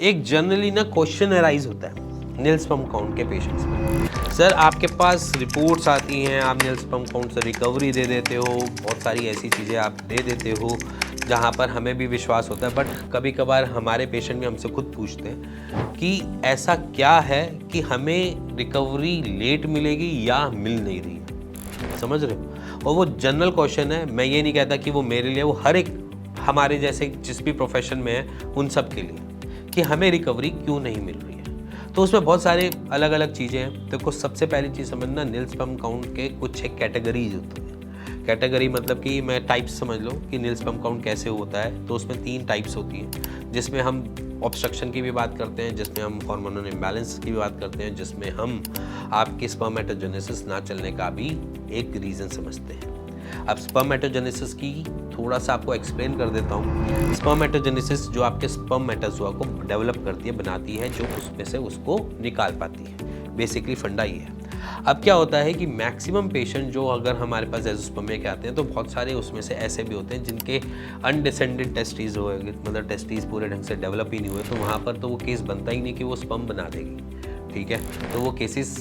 एक जनरली ना question arise होता है नील स्पर्म काउंट के पेशेंट्स में। सर आपके पास रिपोर्ट्स आती हैं, आप नील स्पर्म काउंट से रिकवरी दे देते हो, बहुत सारी ऐसी चीज़ें आप दे देते हो जहाँ पर हमें भी विश्वास होता है, बट कभी कभार हमारे पेशेंट भी हमसे खुद पूछते हैं कि ऐसा क्या है कि हमें रिकवरी लेट मिलेगी या मिल नहीं रही है। समझ रहे हो? और वो जनरल क्वेश्चन है, मैं ये नहीं कहता कि वो मेरे लिए, वो हर एक हमारे जैसे जिस भी प्रोफेशन में है उन सब के लिए, कि हमें रिकवरी क्यों नहीं मिल रही है। तो उसमें बहुत सारे अलग अलग चीज़ें हैं। तो कुछ सबसे पहली चीज़ समझना, नील स्पर्म काउंट के कुछ एक कैटेगरीज होती हैं। कैटेगरी मतलब कि मैं टाइप्स समझ लो कि नील स्पर्म काउंट कैसे होता है। तो उसमें 3 टाइप्स होती हैं, जिसमें हम ऑब्स्ट्रक्शन की भी बात करते हैं, जिसमें हम हार्मोनल इम्बैलेंस की भी बात करते हैं, जिसमें हम आपके स्पर्मेटोजेनेसिस ना चलने का भी एक रीज़न समझते हैं। अब स्पर्मेटोजेनेसिस की थोड़ा सा आपको एक्सप्लेन कर देता हूँ। स्पर्मेटोजेनेसिस जो आपके स्पर्म मेटाजोआ को डेवलप करती है, बनाती है, जो उसमें से उसको निकाल पाती है। बेसिकली फंडा ही है। अब क्या होता है कि मैक्सिमम पेशेंट जो अगर हमारे पास एज़ोस्पर्मिया के आते हैं, तो बहुत सारे उसमें से ऐसे भी होते हैं जिनके अनडिसेंडेड टेस्टीज हो, मतलब टेस्टीज पूरे ढंग से डेवलप ही नहीं हुए, तो वहाँ पर तो वो केस बनता ही नहीं कि वो स्पर्म बना देगी। ठीक है, तो वो केसेस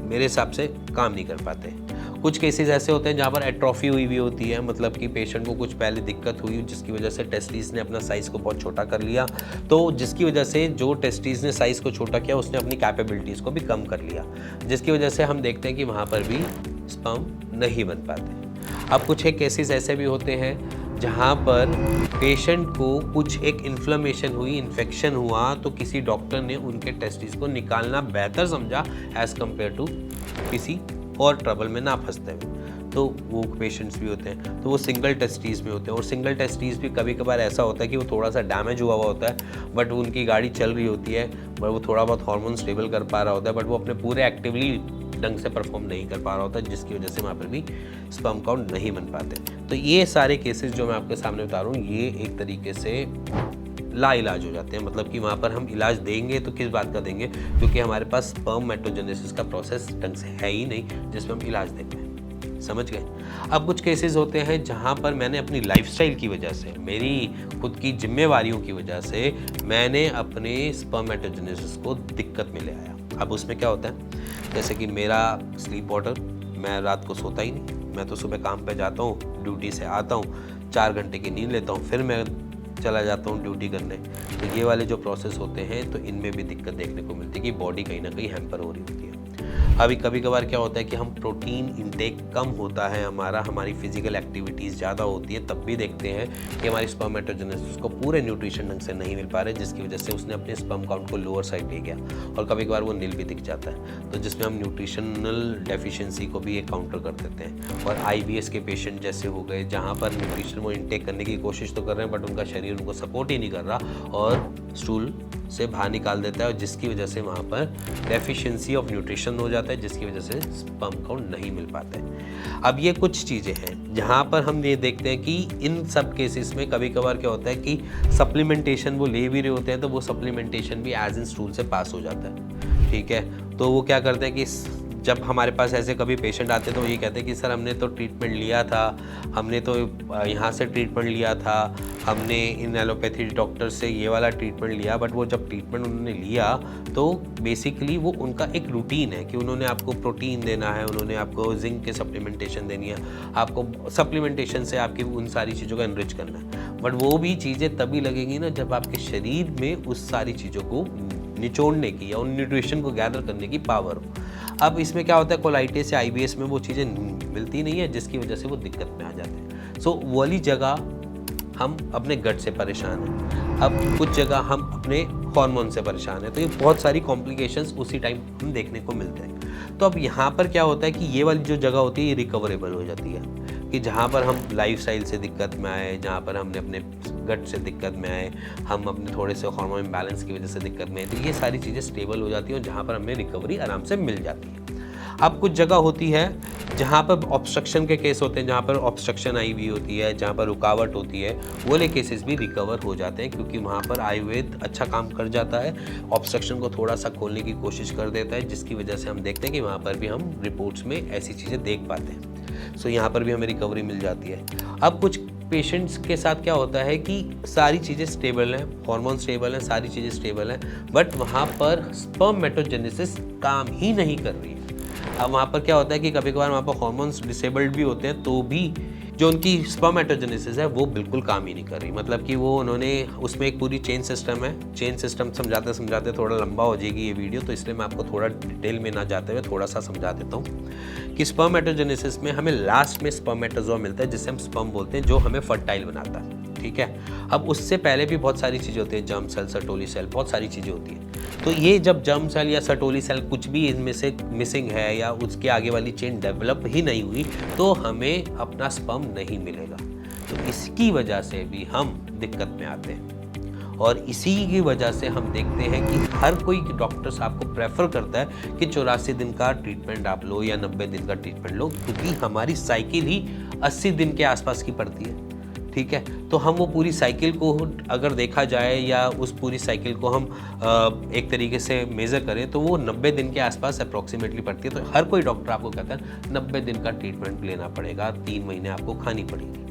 मेरे हिसाब से काम नहीं कर पाते। कुछ केसेस ऐसे होते हैं जहाँ पर एट्रॉफी हुई भी होती है, मतलब कि पेशेंट को कुछ पहले दिक्कत हुई जिसकी वजह से टेस्टिस ने अपना साइज़ को बहुत छोटा कर लिया, तो जिसकी वजह से जो टेस्टिस ने साइज़ को छोटा किया उसने अपनी कैपेबिलिटीज़ को भी कम कर लिया, जिसकी वजह से हम देखते हैं कि वहाँ पर भी स्पर्म नहीं बन पाते। अब कुछ एक केसेस ऐसे भी होते हैं जहाँ पर पेशेंट को कुछ एक इन्फ्लेमेशन हुई, इन्फेक्शन हुआ, तो किसी डॉक्टर ने उनके टेस्टिस को निकालना बेहतर समझा एज़ कम्पेयर टू किसी और ट्रबल में ना फंसते हुए। तो वो पेशेंट्स भी होते हैं, तो वो सिंगल टेस्टीज़ में होते हैं। और सिंगल टेस्टीज़ भी कभी कभार ऐसा होता है कि वो थोड़ा सा डैमेज हुआ हुआ होता है, बट उनकी गाड़ी चल रही होती है, बट वो थोड़ा बहुत हार्मोन स्टेबल कर पा रहा होता है, बट वो अपने पूरे एक्टिवली ढंग से परफॉर्म नहीं कर पा रहा होता, जिसकी वजह से वहाँ पर भी स्पर्म काउंट नहीं बन पाते। तो ये सारे केसेस जो मैं आपके सामने बता रहा हूँ, ये एक तरीके से लाइलाज हो जाते हैं। मतलब कि वहाँ पर हम इलाज देंगे तो किस बात का देंगे, क्योंकि हमारे पास स्पर्मेटोजेनेसिस का प्रोसेस ढंग से है ही नहीं जिसमें हम इलाज दे पाएँ। समझ गए? अब कुछ केसेस होते हैं जहाँ पर मैंने अपनी लाइफस्टाइल की वजह से, मेरी खुद की जिम्मेवारियों की वजह से मैंने अपने स्पर्मेटोजेनेसिस को दिक्कत में ले आया। अब उसमें क्या होता है, जैसे कि मेरा स्लीप वाटर, मैं रात को सोता ही नहीं, मैं तो सुबह काम पे जाता हूँ, ड्यूटी से आता हूँ, 4 घंटे की नींद लेता हूँ, फिर मैं चला जाता हूँ ड्यूटी करने। तो ये वाले जो प्रोसेस होते हैं, तो इनमें भी दिक्कत देखने को मिलती है कि बॉडी कहीं ना कहीं हैम्पर हो रही होती है। अभी कभी कभार क्या होता है कि हम प्रोटीन इंटेक कम होता है हमारा, हमारी फिजिकल एक्टिविटीज़ ज़्यादा होती है, तब भी देखते हैं कि हमारी स्पर्मेटोजेनेसिस को पूरे न्यूट्रिशन ढंग से नहीं मिल पा रहे, जिसकी वजह से उसने अपने स्पर्म काउंट को लोअर साइड ले गया, और कभी कभार वो नील भी दिख जाता है, तो जिसमें हम न्यूट्रिशनल डेफिशिएंसी को भी एक काउंटर कर देते हैं। और IBS के पेशेंट जैसे हो गए, जहाँ पर न्यूट्रिशन वो इंटेक करने की कोशिश तो कर रहे हैं, बट उनका शरीर उनको सपोर्ट ही नहीं कर रहा और स्टूल से बाहर निकाल देता है, और जिसकी वजह से वहाँ पर डेफिशिएंसी ऑफ न्यूट्रिशन हो जाता है, जिसकी वजह से स्पर्म काउंट नहीं मिल पाता है। अब ये कुछ चीज़ें हैं जहाँ पर हम ये देखते हैं कि इन सब केसेस में कभी कभार क्या होता है कि सप्लीमेंटेशन वो ले भी रहे होते हैं, तो वो सप्लीमेंटेशन भी एज इन स्टूल से पास हो जाता है। ठीक है, तो वो क्या करते हैं कि जब हमारे पास ऐसे कभी पेशेंट आते हैं तो ये कहते हैं कि सर हमने तो ट्रीटमेंट लिया था, हमने तो यहाँ से ट्रीटमेंट लिया था, हमने इन एलोपैथी डॉक्टर से ये वाला ट्रीटमेंट लिया, बट वो जब ट्रीटमेंट उन्होंने लिया तो बेसिकली वो उनका एक रूटीन है कि उन्होंने आपको प्रोटीन देना है, उन्होंने आपको जिंक के सप्लीमेंटेशन देनी है, आपको सप्लीमेंटेशन से आपकी उन सारी चीज़ों का एनरिच करना है, बट वो भी चीज़ें तभी लगेंगी ना जब आपके शरीर में उस सारी चीज़ों को निचोड़ने की या उन न्यूट्रिशन को गैदर करने की पावर हो। अब इसमें क्या होता है, कोलाइटिस या IBS में वो चीज़ें मिलती नहीं है, जिसकी वजह से वो दिक्कत में आ जाते हैं। सो वो वाली जगह हम अपने गट से परेशान हैं, अब कुछ जगह हम अपने हार्मोन से परेशान हैं, तो ये बहुत सारी कॉम्प्लिकेशंस उसी टाइम हम देखने को मिलते हैं। तो अब यहाँ पर क्या होता है कि ये वाली जो जगह होती है ये रिकवरेबल हो जाती है, कि जहाँ पर हम लाइफस्टाइल से दिक्कत में आए, जहाँ पर हमने अपने गट से दिक्कत में आए, हम अपने थोड़े से हार्मोन इम्बैलेंस की वजह से दिक्कत में आए, तो ये सारी चीज़ें स्टेबल हो जाती हैं और जहाँ पर हमें रिकवरी आराम से मिल जाती है। अब कुछ जगह होती है जहाँ पर ऑब्स्ट्रक्शन के केस होते हैं, जहाँ पर ऑब्स्ट्रक्शन आई हुई होती है, जहाँ पर रुकावट होती है, वो वाले केसेस भी रिकवर हो जाते हैं, क्योंकि वहाँ पर आयुर्वेद अच्छा काम कर जाता है, ऑब्स्ट्रक्शन को थोड़ा सा खोलने की कोशिश कर देता है, जिसकी वजह से हम देखते हैं कि वहाँ पर भी हम रिपोर्ट्स में ऐसी चीज़ें देख पाते हैं। सो यहाँ पर भी हमें रिकवरी मिल जाती है। अब कुछ पेशेंट्स के साथ क्या होता है कि सारी चीज़ें स्टेबल हैं, हार्मोन स्टेबल हैं, सारी चीज़ें स्टेबल हैं, बट वहाँ पर स्पर्मेटोजेनेसिस काम ही नहीं कर रही है। अब वहाँ पर क्या होता है कि कभी कभार वहाँ पर हार्मोन्स डिसेबल्ड भी होते हैं, तो भी जो उनकी स्पर्मेटोजेनेसिस है वो बिल्कुल काम ही नहीं कर रही। मतलब कि वो उन्होंने उसमें एक पूरी चेन सिस्टम है। चेन सिस्टम समझाते समझाते थोड़ा लंबा हो जाएगी ये वीडियो, तो इसलिए मैं आपको थोड़ा डिटेल में ना जाते हुए थोड़ा सा समझा देता हूँ कि स्पर्मेटोजेनेसिस में हमें लास्ट में स्पर्मेटोजोआ मिलता है, जिसे हम स्पर्म बोलते हैं, जो हमें फर्टाइल बनाता है। ठीक है, अब उससे पहले भी बहुत सारी चीज़ें होती हैं, जर्म सेल, सर्टोली सेल, बहुत सारी चीज़ें होती हैं। तो ये जब जर्म सेल या सर्टोली सेल कुछ भी इनमें से मिसिंग है या उसके आगे वाली चेन डेवलप ही नहीं हुई, तो हमें अपना स्पर्म नहीं मिलेगा। तो इसकी वजह से भी हम दिक्कत में आते हैं, और इसी की वजह से हम देखते हैं कि हर कोई डॉक्टर्स आपको प्रेफर करता है कि 84 दिन का ट्रीटमेंट आप लो या 90 दिन का ट्रीटमेंट लो, क्योंकि हमारी साइकिल ही 80 दिन के आसपास की पड़ती है। ठीक है, तो हम वो पूरी साइकिल को अगर देखा जाए या उस पूरी साइकिल को हम एक तरीके से मेज़र करें तो वो 90 दिन के आसपास अप्रॉक्सीमेटली पड़ती है। तो हर कोई डॉक्टर आपको कहता है 90 दिन का ट्रीटमेंट लेना पड़ेगा, 3 महीने आपको खानी पड़ेगी।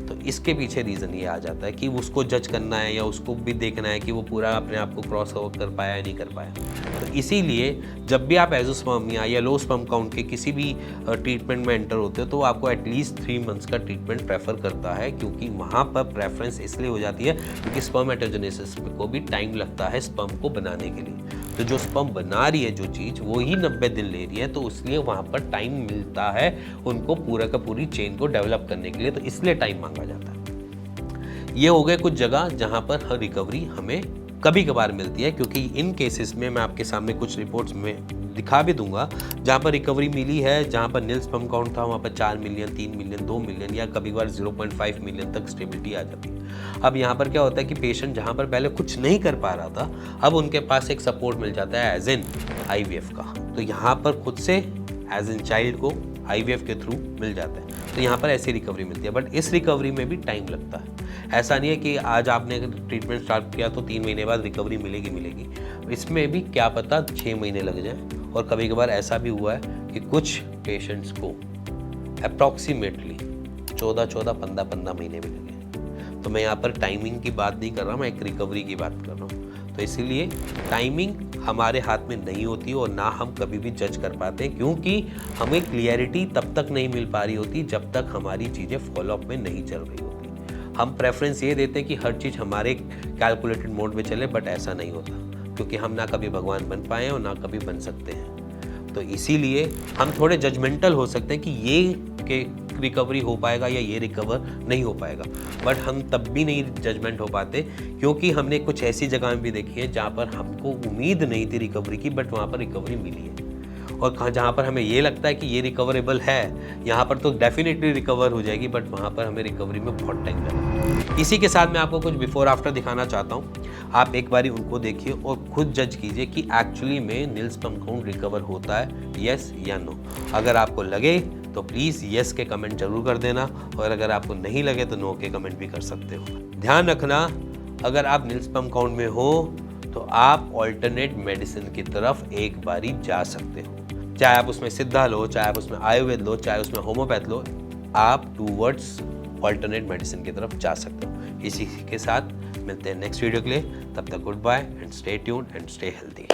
तो इसके पीछे रीज़न ये आ जाता है कि उसको जज करना है या उसको भी देखना है कि वो पूरा अपने आप को क्रॉस ओवर कर पाया या नहीं कर पाया। तो इसीलिए जब भी आप एजोस्पर्मिया या लो स्पर्म काउंट के किसी भी ट्रीटमेंट में एंटर होते हो, तो आपको एटलीस्ट 3 मंथ्स का ट्रीटमेंट प्रेफर करता है, क्योंकि वहाँ पर प्रेफरेंस इसलिए हो जाती है क्योंकि स्पर्मेटोजेनेसिस को भी टाइम लगता है स्पर्म को बनाने के लिए। तो जो स्पर्म बना रही है जो चीज़, वो ही 90 दिन ले रही है, तो इसलिए वहाँ पर टाइम मिलता है उनको पूरा का पूरी चेन को डेवलप करने के लिए, तो इसलिए टाइम मांगा जाता है। ये हो गए कुछ जगह जहाँ पर हर रिकवरी हमें कभी कभार मिलती है, क्योंकि इन केसेस में मैं आपके सामने कुछ रिपोर्ट्स में दिखा भी दूंगा जहाँ पर रिकवरी मिली है, जहाँ पर नील स्पर्म काउंट था वहाँ पर 4 मिलियन, 3 मिलियन, 2 मिलियन या कभी कभार 0.5 मिलियन तक स्टेबिलिटी आ जाती है। अब यहाँ पर क्या होता है कि पेशेंट जहाँ पर पहले कुछ नहीं कर पा रहा था, अब उनके पास एक सपोर्ट मिल जाता है एज इन IVF का। तो यहाँ पर खुद से एज इन चाइल्ड को IVF के थ्रू मिल जाता है, तो यहाँ पर ऐसी रिकवरी मिलती है। बट इस रिकवरी में भी टाइम लगता है। ऐसा नहीं है कि आज आपने ट्रीटमेंट स्टार्ट किया तो 3 महीने बाद रिकवरी मिलेगी। इसमें भी क्या पता 6 महीने लग जाए, और कभी कभार ऐसा भी हुआ है कि कुछ पेशेंट्स को अप्रॉक्सीमेटली 14-15 महीने भी लगे। तो मैं यहाँ पर टाइमिंग की बात नहीं कर रहा, मैं एक रिकवरी की बात कर रहा हूँ। तो इसीलिए टाइमिंग हमारे हाथ में नहीं होती और ना हम कभी भी जज कर पाते हैं, क्योंकि हमें क्लियरिटी तब तक नहीं मिल पा रही होती जब तक हमारी चीज़ें फॉलोअप में नहीं चल रही होती। हम प्रेफरेंस ये देते हैं कि हर चीज़ हमारे कैलकुलेटेड मोड में चले, बट ऐसा नहीं होता, क्योंकि हम ना कभी भगवान बन पाए हैं और ना कभी बन सकते हैं। तो इसीलिए हम थोड़े जजमेंटल हो सकते हैं कि ये रिकवरी हो पाएगा या ये रिकवर नहीं हो पाएगा, बट हम तब भी नहीं जजमेंट हो पाते, क्योंकि हमने कुछ ऐसी जगह भी देखी है जहाँ पर हमको उम्मीद नहीं थी रिकवरी की, बट वहाँ पर रिकवरी मिली है। और जहाँ पर हमें ये लगता है कि ये रिकवरेबल है, यहाँ पर तो डेफिनेटली रिकवर हो जाएगी, बट वहाँ पर हमें रिकवरी में बहुत टाइम लगा। इसी के साथ मैं आपको कुछ बिफोर आफ्टर दिखाना चाहता हूँ। आप एक बारी उनको देखिए और खुद जज कीजिए कि एक्चुअली में नील स्पर्म काउंट रिकवर होता है, येस या नो। अगर आपको लगे तो प्लीज़ येस के कमेंट जरूर कर देना, और अगर आपको नहीं लगे तो नो के कमेंट भी कर सकते हो। ध्यान रखना, अगर आप नील स्पर्म काउंट में हो तो आप ऑल्टरनेट मेडिसिन की तरफ एक बारी जा सकते हो। चाहे आप उसमें सिद्धा लो, चाहे आप उसमें आयुर्वेद लो, चाहे उसमें होम्योपैथ लो, आप टूवर्ड्स ऑल्टरनेट मेडिसिन की तरफ जा सकते हो। इसी के साथ मिलते हैं नेक्स्ट वीडियो के लिए। तब तक goodbye and stay tuned and stay healthy.